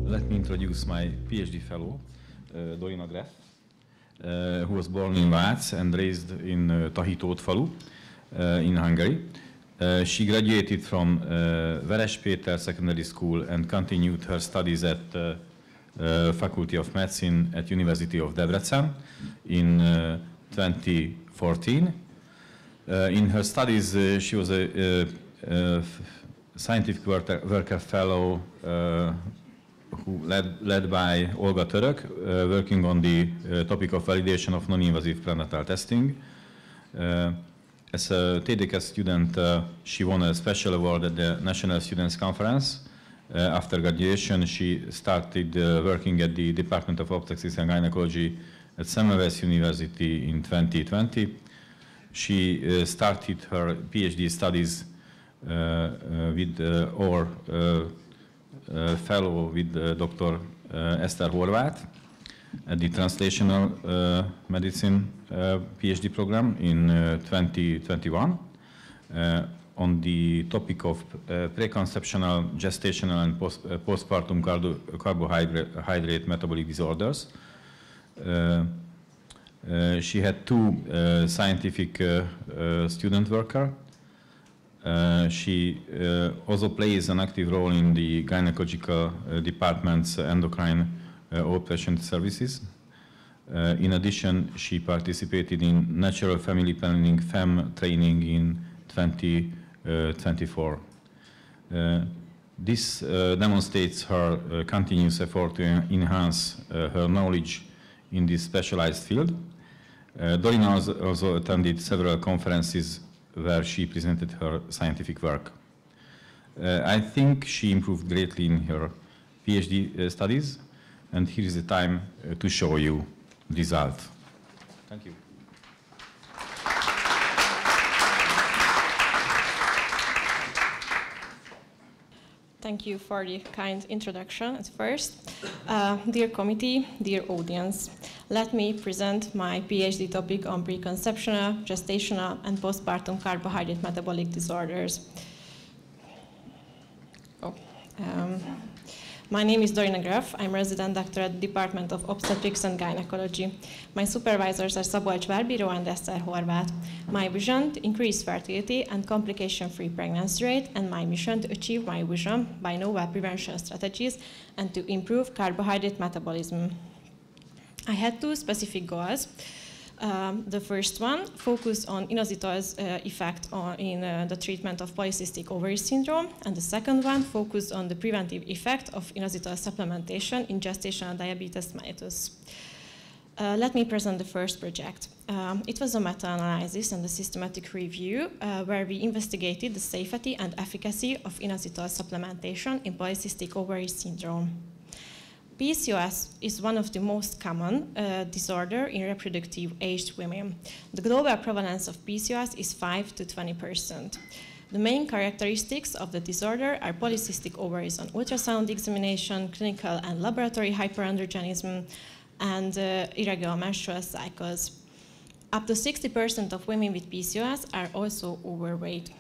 Let me introduce my PhD fellow, Dorina Greff, who was born in Vác and raised in Tahitót in Hungary. She graduated from Verespéter Secondary School and continued her studies at Faculty of Medicine at University of Debrecen in 2014. In her studies, she was a scientific worker fellow who led by Olga Török, working on the topic of validation of non-invasive prenatal testing. As a TDK student, she won a special award at the National Students' Conference. After graduation, she started working at the Department of Obstetrics and Gynecology at Semmelweis University in 2020. She started her PhD studies with our fellow with Dr. Esther Horváth at the Translational Medicine PhD program in 2021 on the topic of preconceptional, gestational, and postpartum carbohydrate metabolic disorders. She had two scientific student workers. She also plays an active role in the gynecological department's endocrine outpatient services. In addition, she participated in Natural Family Planning FEM training in 2024. This demonstrates her continuous effort to enhance her knowledge in this specialized field. Dorina also attended several conferences where she presented her scientific work. I think she improved greatly in her PhD studies, and here is the time to show you the result. Thank you. Thank you for the kind introduction at first. Dear committee, dear audience, let me present my PhD topic on preconceptional, gestational, and postpartum carbohydrate metabolic disorders. My name is Dorina Greff. I'm resident doctor at the Department of Obstetrics and Gynecology. My supervisors are Szabolcs Várbíró and Eszter Horváth. My vision to increase fertility and complication-free pregnancy rate, and my mission to achieve my vision by novel prevention strategies and to improve carbohydrate metabolism. I had two specific goals. The first one focused on inositol's effect in the treatment of polycystic ovary syndrome, and the second one focused on the preventive effect of inositol supplementation in gestational diabetes mellitus. Let me present the first project. It was a meta-analysis and a systematic review where we investigated the safety and efficacy of inositol supplementation in polycystic ovary syndrome. PCOS is one of the most common disorder in reproductive aged women. The global prevalence of PCOS is 5 to 20%. The main characteristics of the disorder are polycystic ovaries on ultrasound examination, clinical and laboratory hyperandrogenism, and irregular menstrual cycles. Up to 60% of women with PCOS are also overweight.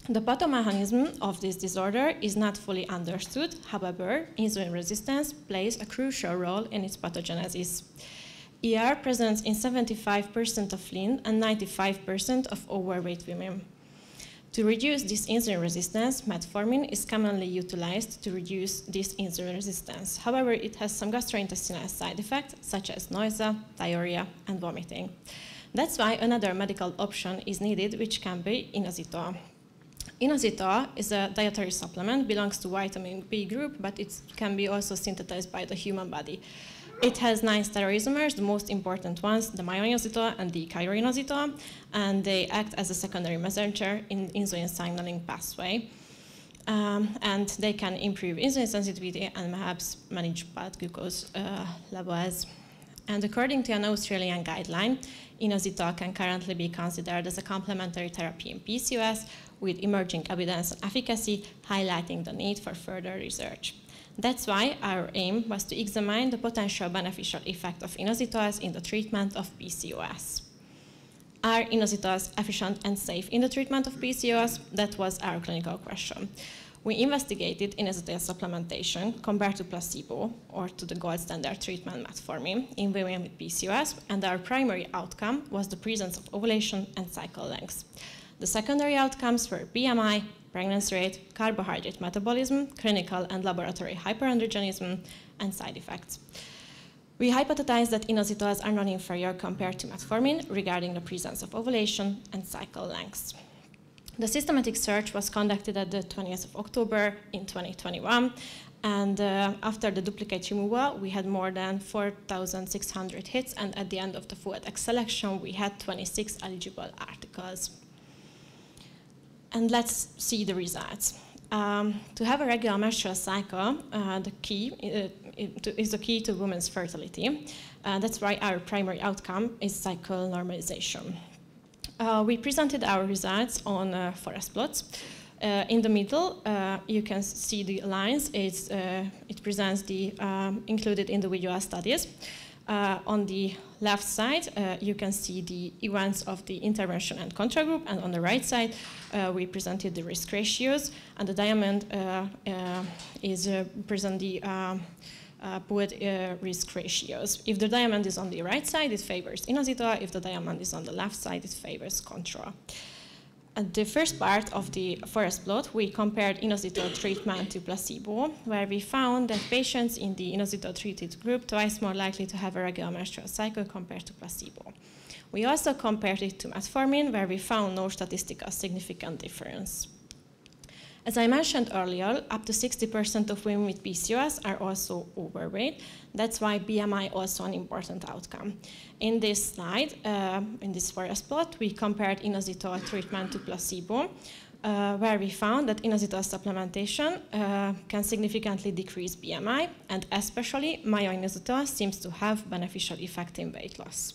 The pathomechanism of this disorder is not fully understood. However, insulin resistance plays a crucial role in its pathogenesis. ER presents in 75% of lean and 95% of overweight women. To reduce this insulin resistance, metformin is commonly utilized to reduce this insulin resistance. However, it has some gastrointestinal side effects, such as nausea, diarrhea, and vomiting. That's why another medical option is needed, which can be inositol. Inositol is a dietary supplement, belongs to vitamin B group, but it can be also synthesized by the human body. It has 9 stereoisomers, the most important ones, the myoinositol and the chiroinositol, and they act as a secondary messenger in insulin signaling pathway. And they can improve insulin sensitivity and perhaps manage blood glucose levels. And according to an Australian guideline, inositol can currently be considered as a complementary therapy in PCOS, with emerging evidence on efficacy, highlighting the need for further research. That's why our aim was to examine the potential beneficial effect of inositols in the treatment of PCOS. Are inositols efficient and safe in the treatment of PCOS? That was our clinical question. We investigated inositol supplementation compared to placebo or to the gold standard treatment metformin in women with PCOS, and our primary outcome was the presence of ovulation and cycle length. The secondary outcomes were BMI, pregnancy rate, carbohydrate metabolism, clinical and laboratory hyperandrogenism, and side effects. We hypothesized that inositols are non-inferior compared to metformin regarding the presence of ovulation and cycle lengths. The systematic search was conducted at the 20th of October in 2021, and after the duplicate removal, we had more than 4,600 hits, and at the end of the FOATEX selection, we had 26 eligible articles. And let's see the results. To have a regular menstrual cycle, is the key to women's fertility. That's why our primary outcome is cycle normalization. We presented our results on forest plots. In the middle, you can see the lines. It presents the included individual studies. On the left side, you can see the events of the intervention and control group, and on the right side, we presented the risk ratios, and the diamond is present the pooled risk ratios. If the diamond is on the right side, it favors inositol. If the diamond is on the left side, it favors control. At the first part of the forest plot, we compared inositol treatment to placebo, where we found that patients in the inositol-treated group twice more likely to have a regular menstrual cycle compared to placebo. We also compared it to metformin, where we found no statistical significant difference. As I mentioned earlier, up to 60% of women with PCOS are also overweight. That's why BMI also an important outcome. In this slide, in this forest plot, we compared inositol treatment to placebo, where we found that inositol supplementation can significantly decrease BMI, and especially myo-inositol seems to have beneficial effect in weight loss.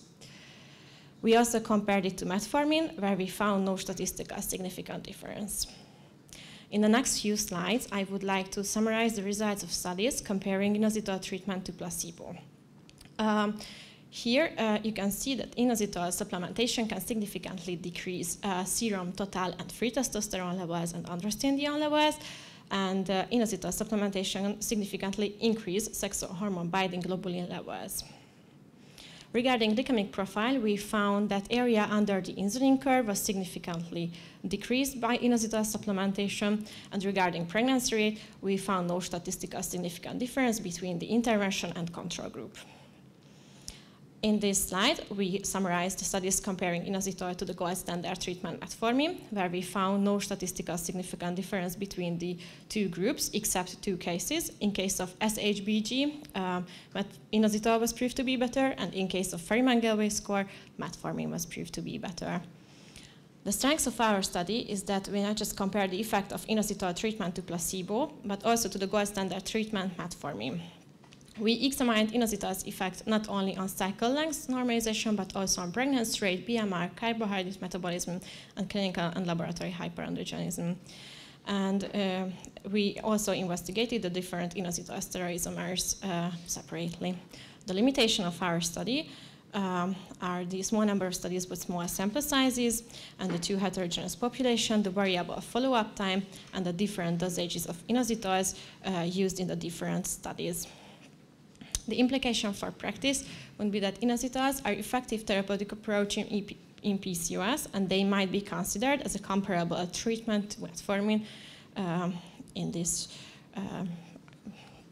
We also compared it to metformin, where we found no statistical significant difference. In the next few slides, I would like to summarize the results of studies comparing inositol treatment to placebo. Here, you can see that inositol supplementation can significantly decrease serum total and free testosterone levels and androstenedione levels, and inositol supplementation significantly increase sexual hormone binding globulin levels. Regarding glycemic profile, we found that area under the insulin curve was significantly decreased by inositol supplementation, and regarding pregnancy rate, we found no statistical significant difference between the intervention and control group. In this slide, we summarized the studies comparing inositol to the gold standard treatment metformin, where we found no statistical significant difference between the two groups, except two cases. In case of SHBG, inositol was proved to be better, and in case of Ferriman-Gilway score, metformin was proved to be better. The strength of our study is that we not just compare the effect of inositol treatment to placebo, but also to the gold standard treatment metformin. We examined inositol's effect not only on cycle length normalization, but also on pregnancy rate, BMI, carbohydrate metabolism, and clinical and laboratory hyperandrogenism. And we also investigated the different inositol stereoisomers separately. The limitation of our study are the small number of studies with small sample sizes, and the two heterogeneous population, the variable follow-up time, and the different dosages of inositols used in the different studies. The implication for practice would be that inositols are effective therapeutic approach in PCOS, and they might be considered as a comparable treatment to metformin in this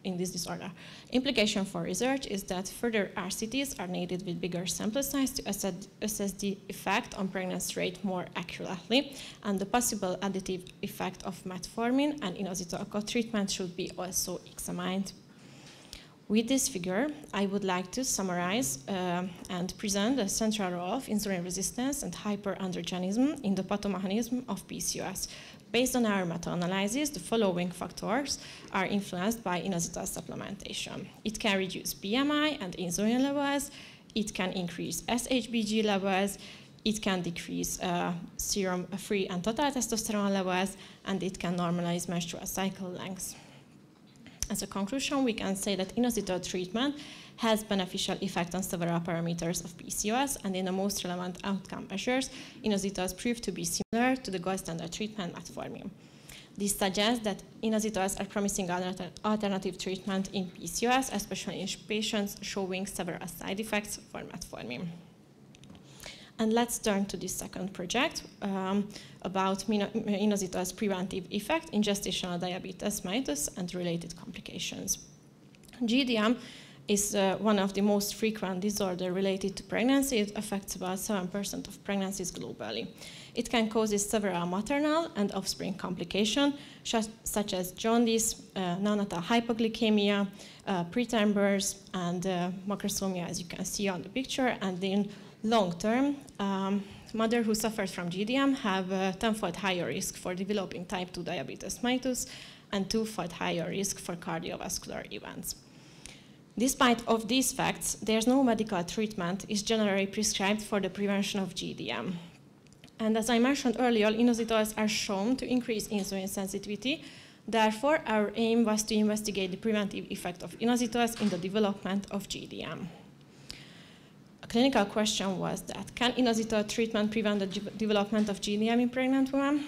disorder. Implication for research is that further RCTs are needed with bigger sample size to assess the effect on pregnancy rate more accurately, and the possible additive effect of metformin and inositol co-treatment should be also examined. With this figure, I would like to summarize and present the central role of insulin resistance and hyperandrogenism in the pathomechanism of PCOS. Based on our meta-analysis, the following factors are influenced by inositol supplementation. It can reduce BMI and insulin levels, it can increase SHBG levels, it can decrease serum free and total testosterone levels, and it can normalize menstrual cycle length. As a conclusion, we can say that inositol treatment has beneficial effect on several parameters of PCOS, and in the most relevant outcome measures, inositols prove to be similar to the gold standard treatment metformin. This suggests that inositols are promising alternative treatment in PCOS, especially in patients showing several side effects for metformin. And let's turn to the second project about inositol's preventive effect in gestational diabetes mellitus and related complications. GDM is one of the most frequent disorders related to pregnancy. It affects about 7% of pregnancies globally. It can cause several maternal and offspring complications, such as jaundice, neonatal hypoglycemia, preterm birth, and macrosomia, as you can see on the picture. And in long term, mothers who suffer from GDM have a 10-fold higher risk for developing type 2 diabetes mellitus and 2-fold higher risk for cardiovascular events. Despite of these facts, there's no medical treatment is generally prescribed for the prevention of GDM. And as I mentioned earlier, inositols are shown to increase insulin sensitivity. Therefore, our aim was to investigate the preventive effect of inositols in the development of GDM. A clinical question was that, can inositol treatment prevent the development of GDM in pregnant women?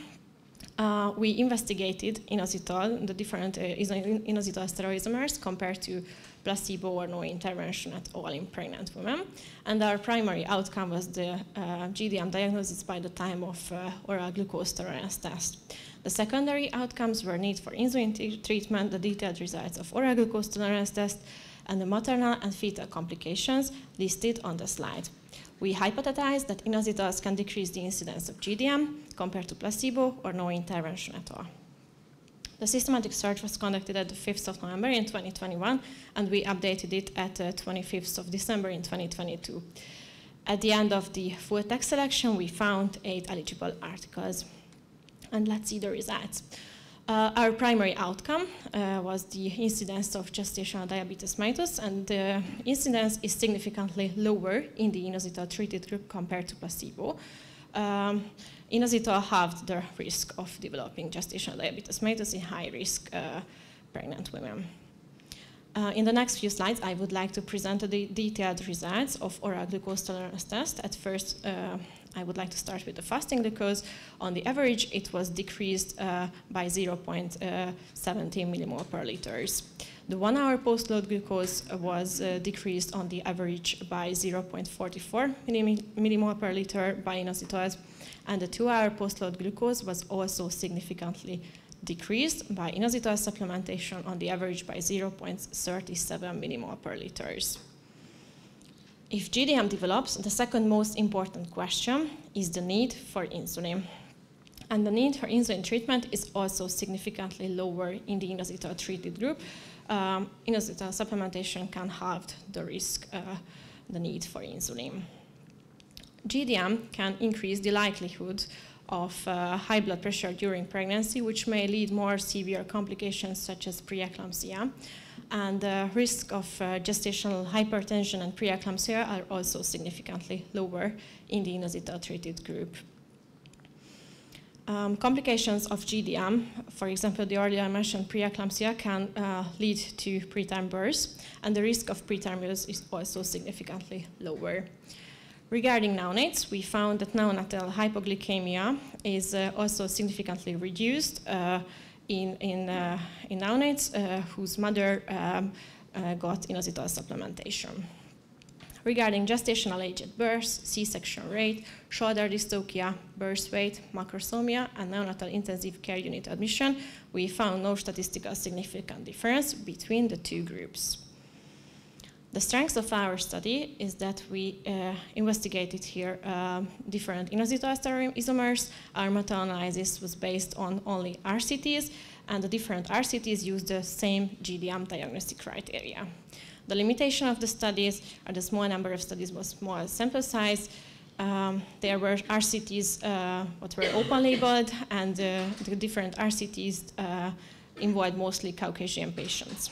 We investigated inositol, the different inositol steroisomers compared to placebo or no intervention at all in pregnant women. And our primary outcome was the GDM diagnosis by the time of oral glucose tolerance test. The secondary outcomes were need for insulin treatment, the detailed results of oral glucose tolerance test, and the maternal and fetal complications listed on the slide. We hypothesized that inositols can decrease the incidence of GDM compared to placebo or no intervention at all. The systematic search was conducted at the 5th of November in 2021, and we updated it at 25th of December in 2022. At the end of the full text selection, we found 8 eligible articles. And let's see the results. Our primary outcome was the incidence of gestational diabetes mellitus, and the incidence is significantly lower in the inositol-treated group compared to placebo. Inositol halved the risk of developing gestational diabetes mellitus in high-risk pregnant women. In the next few slides, I would like to present the detailed results of oral glucose tolerance test. At first, I would like to start with the fasting glucose. On the average, it was decreased by 0.17 millimole per liters. The 1-hour post-load glucose was decreased on the average by 0.44 millimole per liter by inositols, and the 2-hour post-load glucose was also significantly decreased by inositol supplementation on the average by 0.37 millimole per liters. If GDM develops, the second most important question is the need for insulin. And the need for insulin treatment is also significantly lower in the inositol-treated group. Inositol supplementation can halve the risk, the need for insulin. GDM can increase the likelihood of high blood pressure during pregnancy, which may lead more severe complications such as preeclampsia. And the risk of gestational hypertension and preeclampsia are also significantly lower in the inositol-treated group. Complications of GDM, for example, the earlier mentioned preeclampsia, can lead to preterm birth, and the risk of preterm birth is also significantly lower. Regarding neonates, we found that neonatal hypoglycemia is also significantly reduced in neonates whose mother got inositol supplementation. Regarding gestational age at birth, C-section rate, shoulder dystocia, birth weight, macrosomia, and neonatal intensive care unit admission, we found no statistical significant difference between the two groups. The strength of our study is that we investigated here different inositol steroisomers. Our meta-analysis was based on only RCTs, and the different RCTs used the same GDM diagnostic criteria. The limitation of the studies are the small number of studies was small sample size. There were RCTs what were open labeled, and the different RCTs involved mostly Caucasian patients.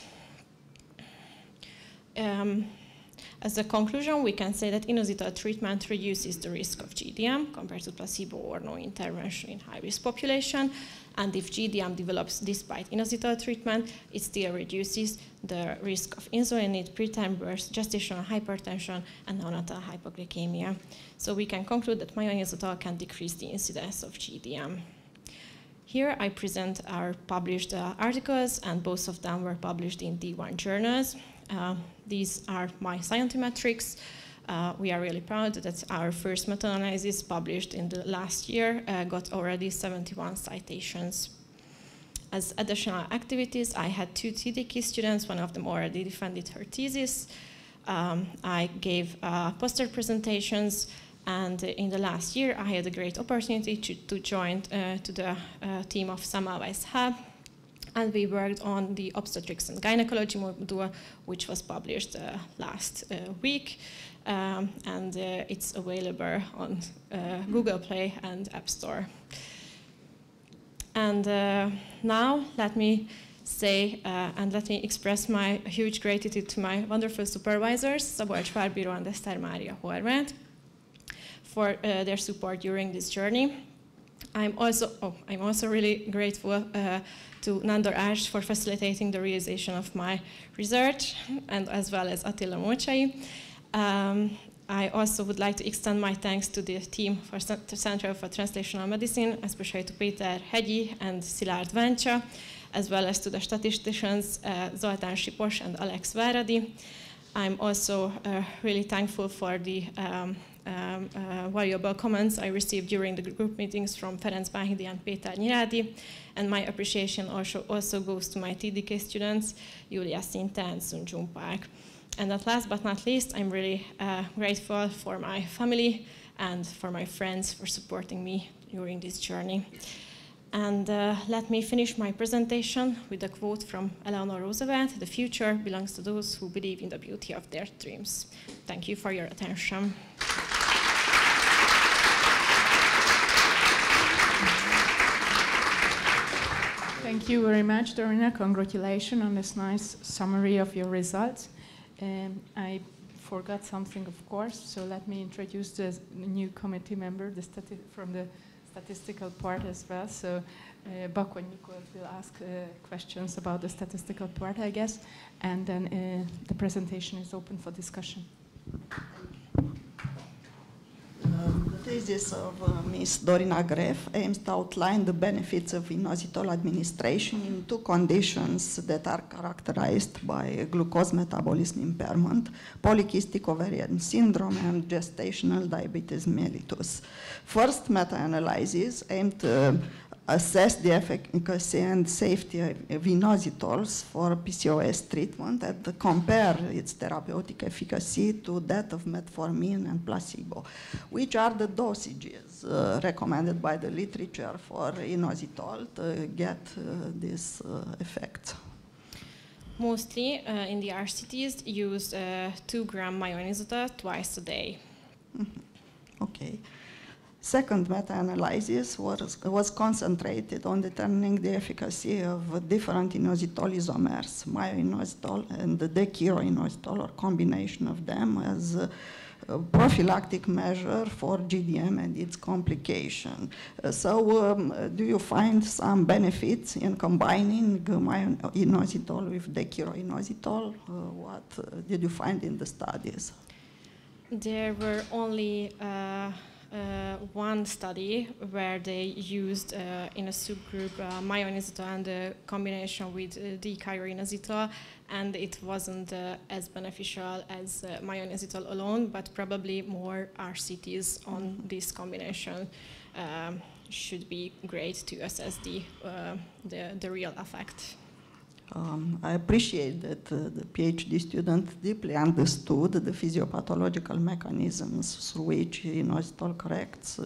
As a conclusion, we can say that inositol treatment reduces the risk of GDM compared to placebo or no intervention in high-risk population. And if GDM develops despite inositol treatment, it still reduces the risk of insulin need, preterm birth, gestational hypertension, and neonatal hypoglycemia. So we can conclude that inositol can decrease the incidence of GDM. Here I present our published articles, and both of them were published in D1 journals. These are my scientimetrics. We are really proud that our first meta-analysis published in the last year got already 71 citations. As additional activities, I had 2 TDK students. One of them already defended her thesis. I gave poster presentations, and in the last year, I had a great opportunity to join to the team of Semmelweis Hub, and we worked on the obstetrics and gynecology module, which was published last week, and it's available on Google Play and App Store. And now let me say and let me express my huge gratitude to my wonderful supervisors, Szabolcs Várbíró and Eszter Mária Horváth, for their support during this journey. I'm also really grateful to Nándor Ács for facilitating the realization of my research, and as well as Attila Mócsai. I also would like to extend my thanks to the team for the Center for Translational Medicine, especially to Péter Hegyi and Szilárd Váncsa, as well as to the statisticians Zoltán Sipos and Alex Váradi. I'm also really thankful for the valuable comments I received during the group meetings from Ferenc Báhidi and Péter Nyirádi, and my appreciation also goes to my TDK students, Julia Szinte and Sunjun Park. And at last but not least, I'm really grateful for my family and for my friends for supporting me during this journey. And let me finish my presentation with a quote from Eleanor Roosevelt: "The future belongs to those who believe in the beauty of their dreams." Thank you for your attention. Thank you very much, Dorina. Congratulations on this nice summary of your results. I forgot something, of course, so let me introduce the new committee member from the statistical part as well. So Bakony Nicole will ask questions about the statistical part, I guess, and then the presentation is open for discussion. The thesis of Ms. Dorina Greff aims to outline the benefits of inositol administration in 2 conditions that are characterized by glucose metabolism impairment: polycystic ovarian syndrome and gestational diabetes mellitus. First meta-analysis aimed to assess the efficacy and safety of inositols for PCOS treatment and to compare its therapeutic efficacy to that of metformin and placebo. Which are the dosages recommended by the literature for inositol to get this effect? Mostly in the RCTs use 2 gram myo-inositol twice a day. Mm-hmm. Okay. Second meta-analysis was concentrated on determining the efficacy of different inositol isomers, myo-inositol and the dechiroinositol, or combination of them, as a prophylactic measure for GDM and its complication. Do you find some benefits in combining myo-inositol with dechiroinositol? What did you find in the studies? There were only one study where they used in a subgroup myo-inositol and the combination with dechiroinositol, and it wasn't as beneficial as myo-inositol alone, but probably more RCTs on this combination should be great to assess the real effect. I appreciate that the PhD student deeply understood the physiopathological mechanisms through which inositol corrects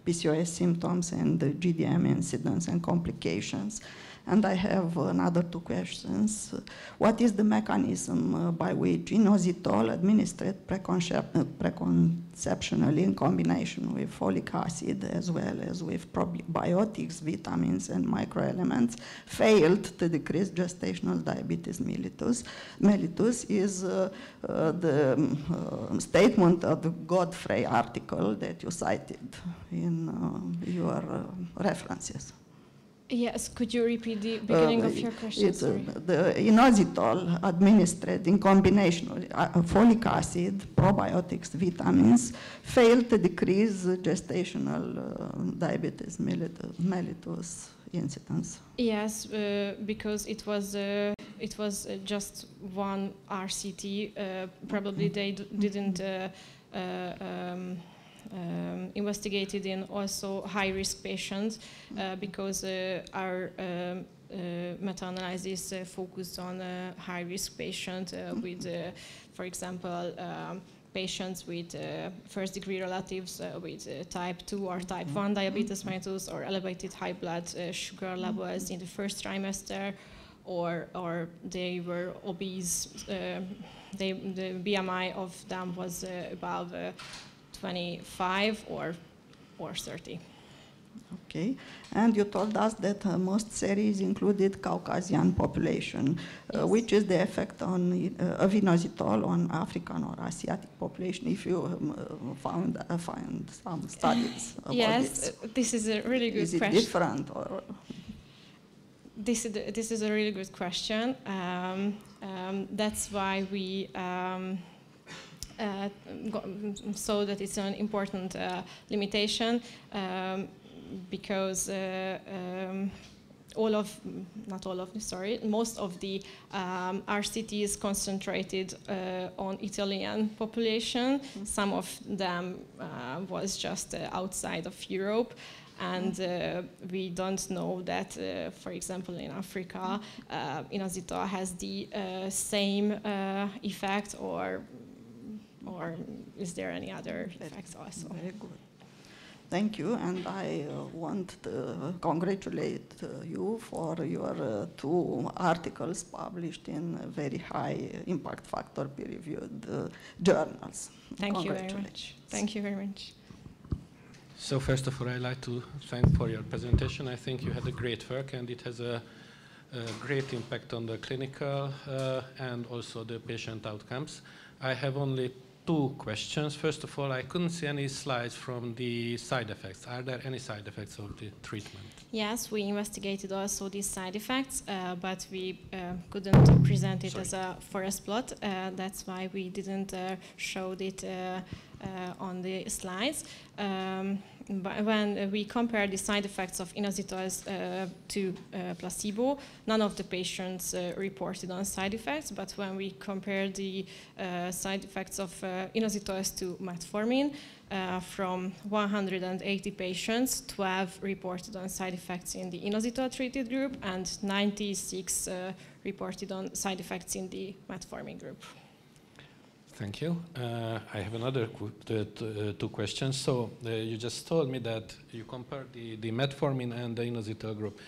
PCOS symptoms and the GDM incidence and complications. And I have another 2 questions. What is the mechanism by which inositol administered preconceptionally in combination with folic acid as well as with probiotics, vitamins, and microelements failed to decrease gestational diabetes mellitus? Mellitus is the statement of the Godfrey article that you cited in your references. Yes, could you repeat the beginning of your question? The inositol administered in combination with folic acid, probiotics, vitamins failed to decrease gestational diabetes mellitus incidence? Yes, because it was just one RCT. Probably they didn't investigated in also high-risk patients because our meta-analysis focused on high-risk patients with, for example, patients with first-degree relatives with type 2 or type 1 diabetes mellitus or elevated high blood sugar levels in the first trimester, or they were obese. The BMI of them was above 25 or 30. Okay, and you told us that most series included Caucasian population. Yes. Which is the effect on of inositol on African or Asiatic population? If you find some studies about yes, this is a really good question. Is it different or? This is a really good question. That's why we saw that it's an important limitation. Because most of the RCT is concentrated on Italian population. Some of them was just outside of Europe. And we don't know that, for example, in Africa, inositol has the same effect, or is there any other effects also? Very good. Thank you, and I want to congratulate you for your 2 articles published in very high impact factor peer-reviewed journals. Thank you very much. Thank you very much. So first of all, I'd like to thank for your presentation. I think you had a great work, and it has a great impact on the clinical and also the patient outcomes. I have only 2 questions. First of all, I couldn't see any slides from the side effects. Are there any side effects of the treatment? Yes, we investigated also these side effects, but we couldn't present it as a forest plot. That's why we didn't show it on the slides. But when we compared the side effects of inositols to placebo, none of the patients reported on side effects. But when we compared the side effects of inositols to metformin, from 180 patients, 12 reported on side effects in the inositol treated group, and 96 reported on side effects in the metformin group. Thank you. I have another 2 questions. So you just told me that you compared the metformin and the inositol group.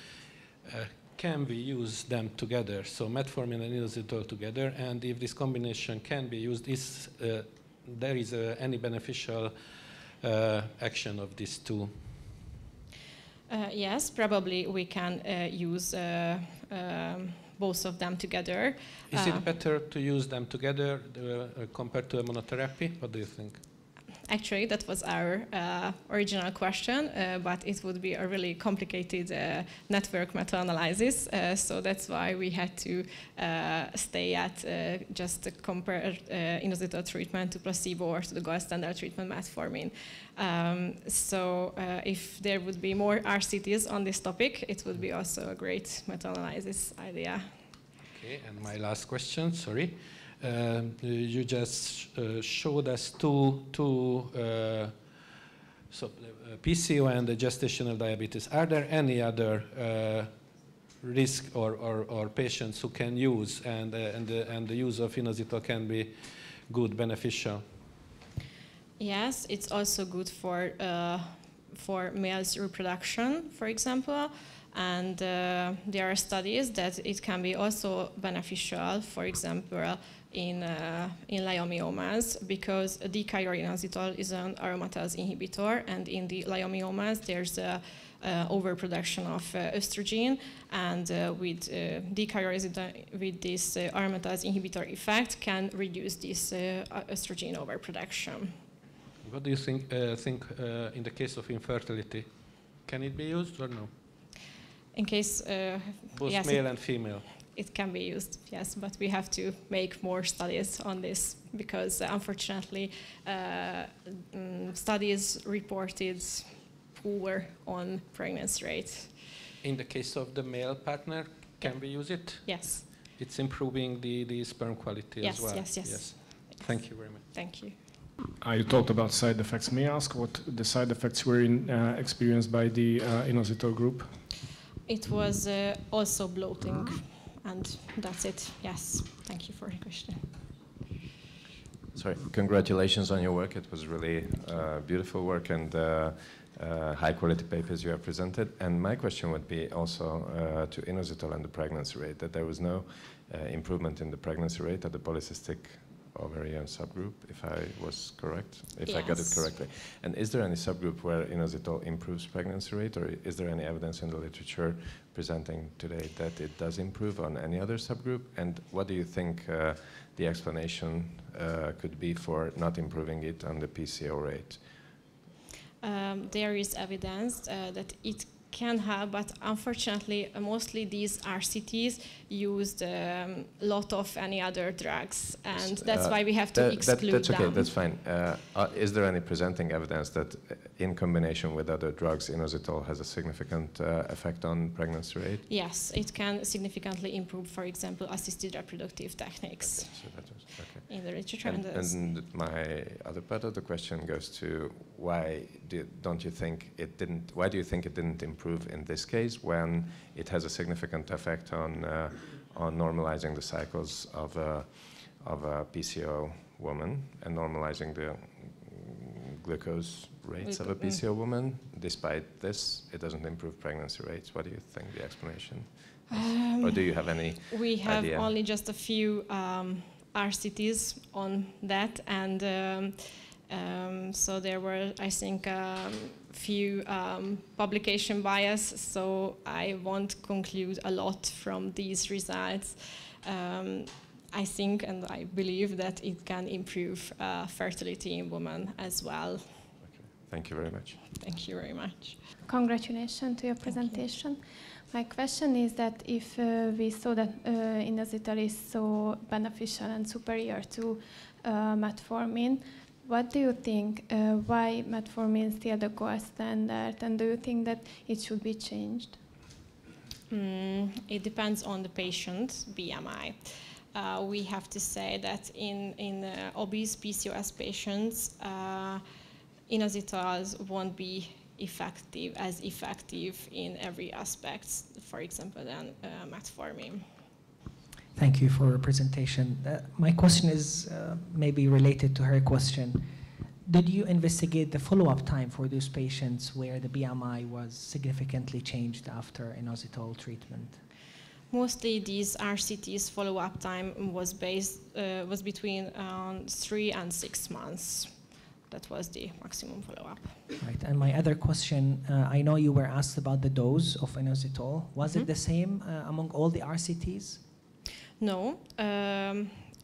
Can we use them together? So metformin and inositol together, and if this combination can be used, is there is any beneficial action of these 2? Yes, probably we can use both of them together. Is it better to use them together compared to a monotherapy? What do you think? Actually, that was our original question, but it would be a really complicated network meta-analysis, so that's why we had to stay at just compare inositol treatment to placebo or to the gold standard treatment metformin. So if there would be more RCTs on this topic, it would be also a great meta-analysis idea. Okay, and my last question, sorry. You just showed us two PCO and the gestational diabetes. Are there any other risk or patients who can use and the use of inositol can be good, beneficial? Yes, it's also good for males' reproduction, for example. And there are studies that it can be also beneficial, for example, in leiomyomas, because D-chironinositol is an aromatase inhibitor, and in the leiomyomas there's overproduction of estrogen, and with D-chironinositol, with this aromatase inhibitor effect, can reduce this estrogen overproduction. What do you think in the case of infertility? Can it be used or no? In case both yes, male and female. It can be used, yes, but we have to make more studies on this because unfortunately studies reported poor on pregnancy rate. In the case of the male partner, can we use it? Yes. It's improving the sperm quality as well. Yes. Thank you very much. Thank you. You talked about side effects. May I ask what the side effects were experienced by the inositol group? It was also bloating, and that's it. Yes. Thank you for the question. Sorry, congratulations on your work. It was really beautiful work and high quality papers you have presented. And my question would be also to inositol and the pregnancy rate, that there was no improvement in the pregnancy rate at the polycystic ovarian subgroup, if I was correct, if I got it correctly. And is there any subgroup where inositol improves pregnancy rate, or is there any evidence in the literature presenting today that it does improve on any other subgroup? And what do you think the explanation could be for not improving it on the PCO rate? There is evidence that it can help, but unfortunately, mostly these RCTs used a lot of any other drugs, and that's why we have to exclude that's okay, them. that's fine. Is there any presenting evidence that in combination with other drugs, inositol has a significant effect on pregnancy rate? Yes, it can significantly improve, for example, assisted reproductive techniques. Okay, so that was, okay. In the literature. And my other part of the question goes to why don't you think it didn't? Why do you think it didn't improve in this case when it has a significant effect on normalizing the cycles of a PCO woman and normalizing the glucose rates of a PCO woman? Despite this, it doesn't improve pregnancy rates. What do you think the explanation is? Or do you have any We have idea? only just a few RCTs on that, and so there were, I think, few publication bias, so I won't conclude a lot from these results. I think and I believe that it can improve fertility in women as well. Okay. Thank you very much. Thank you very much. Congratulations to your presentation. My question is that if we saw that inositol is so beneficial and superior to metformin, what do you think? Why metformin is still the gold standard, and do you think that it should be changed? It depends on the patient's BMI. We have to say that in obese PCOS patients, inositols won't be as effective in every aspect, for example, than metformin. Thank you for your presentation. My question is maybe related to her question. Did you investigate the follow-up time for those patients where the BMI was significantly changed after inositol treatment? Mostly these RCTs follow-up time was between 3 and 6 months. That was the maximum follow-up. Right. And my other question, I know you were asked about the dose of inositol. Was it the same among all the RCTs? No.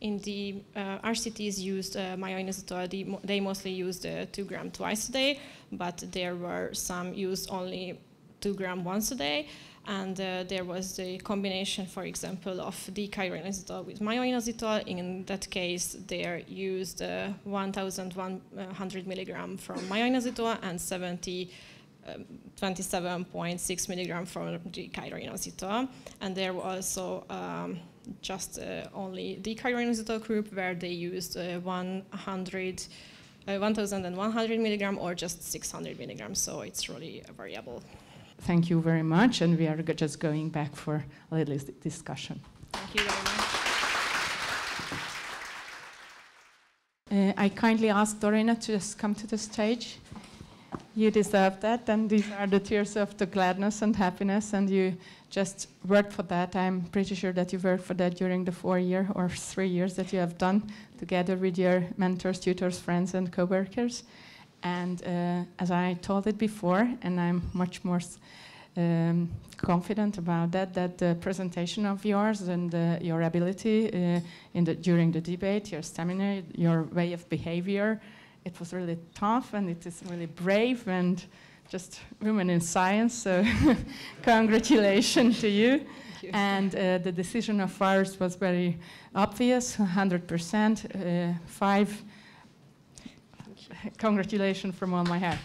In the RCTs used myo-inositol, they mostly used 2 grams twice a day, but there were some used only 2 grams once a day. And there was the combination, for example, of D-inositol with myo-inositol. In that case, they used 1,100 milligram from myo-inositol and 27.6 milligram from D-inositol. And there was also just only D-inositol group where they used 1,100 milligram or just 600 milligrams. So it's really variable. Thank you very much, and we are just going back for a little discussion. Thank you very much. I kindly ask Dorina to just come to the stage. You deserve that, and these are the tears of the gladness and happiness, and you just worked for that. I'm pretty sure that you worked for that during the 4 years or 3 years that you have done together with your mentors, tutors, friends, and co-workers. And as I told it before, and I'm much more confident about that the presentation of yours and your ability during the debate, your stamina, your way of behavior, it was really tough and it is really brave and just women in science. So congratulations to you. And the decision of ours was very obvious, 100%, 5. Congratulations from all my heart.